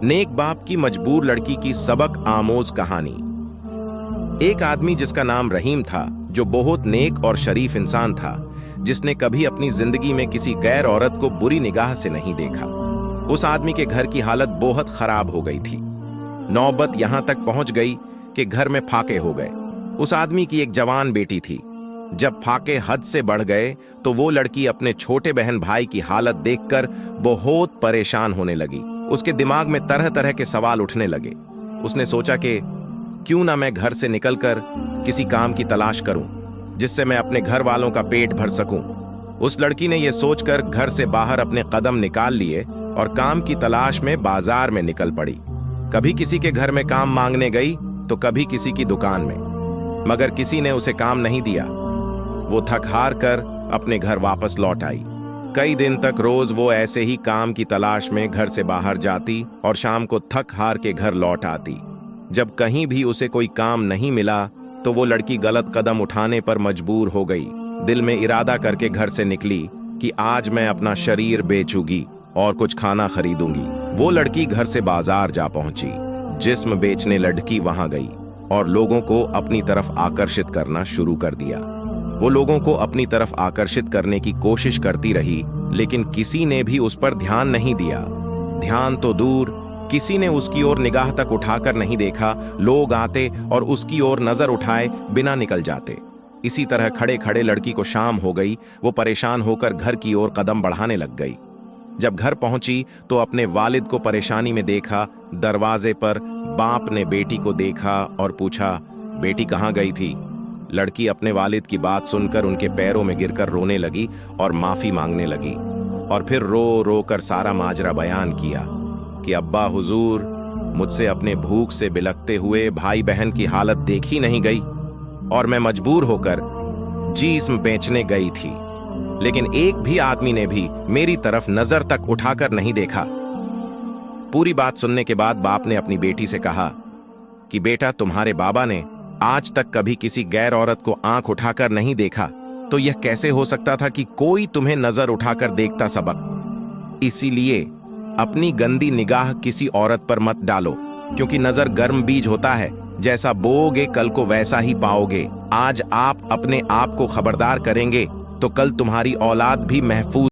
नेक बाप की मजबूर लड़की की सबक आमोज कहानी। एक आदमी जिसका नाम रहीम था, जो बहुत नेक और शरीफ इंसान था, जिसने कभी अपनी जिंदगी में किसी गैर औरत को बुरी निगाह से नहीं देखा। उस आदमी के घर की हालत बहुत खराब हो गई थी। नौबत यहां तक पहुंच गई कि घर में फाके हो गए। उस आदमी की एक जवान बेटी थी। जब फाके हद से बढ़ गए तो वो लड़की अपने छोटे बहन भाई की हालत देखकर बहुत परेशान होने लगी। उसके दिमाग में तरह तरह के सवाल उठने लगे। उसने सोचा कि क्यों ना मैं घर से निकलकर किसी काम की तलाश करूं, जिससे मैं अपने घर वालों का पेट भर सकूं। उस लड़की ने यह सोचकर घर से बाहर अपने कदम निकाल लिए और काम की तलाश में बाजार में निकल पड़ी। कभी किसी के घर में काम मांगने गई तो कभी किसी की दुकान में, मगर किसी ने उसे काम नहीं दिया। वो थक हार कर अपने घर वापस लौट आई। कई दिन तक रोज वो ऐसे ही काम की तलाश में घर से बाहर जाती और शाम को थक हार के घर लौट आती। जब कहीं भी उसे कोई काम नहीं मिला तो वो लड़की गलत कदम उठाने पर मजबूर हो गई। दिल में इरादा करके घर से निकली कि आज मैं अपना शरीर बेचूंगी और कुछ खाना खरीदूंगी। वो लड़की घर से बाजार जा पहुंची। जिस्म बेचने लड़की वहां गई और लोगों को अपनी तरफ आकर्षित करना शुरू कर दिया। वो लोगों को अपनी तरफ आकर्षित करने की कोशिश करती रही, लेकिन किसी ने भी उस पर ध्यान नहीं दिया। ध्यान तो दूर, किसी ने उसकी ओर निगाह तक उठाकर नहीं देखा। लोग आते और उसकी ओर नजर उठाए बिना निकल जाते। इसी तरह खड़े खड़े लड़की को शाम हो गई। वो परेशान होकर घर की ओर कदम बढ़ाने लग गई। जब घर पहुंची तो अपने वालिद को परेशानी में देखा। दरवाजे पर बाप ने बेटी को देखा और पूछा, बेटी कहाँ गई थी? लड़की अपने वालिद की बात सुनकर उनके पैरों में गिरकर रोने लगी और माफी मांगने लगी, और फिर रो रो कर सारा माजरा बयान किया कि अब्बा हुजूर, मुझसे अपने भूख से बिलखते हुए भाई बहन की हालत देखी नहीं गई और मैं मजबूर होकर जिस्म बेचने गई थी, लेकिन एक भी आदमी ने भी मेरी तरफ नजर तक उठाकर नहीं देखा। पूरी बात सुनने के बाद बाप ने अपनी बेटी से कहा कि बेटा, तुम्हारे बाबा ने आज तक कभी किसी गैर औरत को आंख उठाकर नहीं देखा, तो यह कैसे हो सकता था कि कोई तुम्हें नजर उठाकर देखता सबक? इसीलिए अपनी गंदी निगाह किसी औरत पर मत डालो, क्योंकि नजर गर्म बीज होता है। जैसा बोओगे कल को वैसा ही पाओगे। आज आप अपने आप को खबरदार करेंगे तो कल तुम्हारी औलाद भी महफूज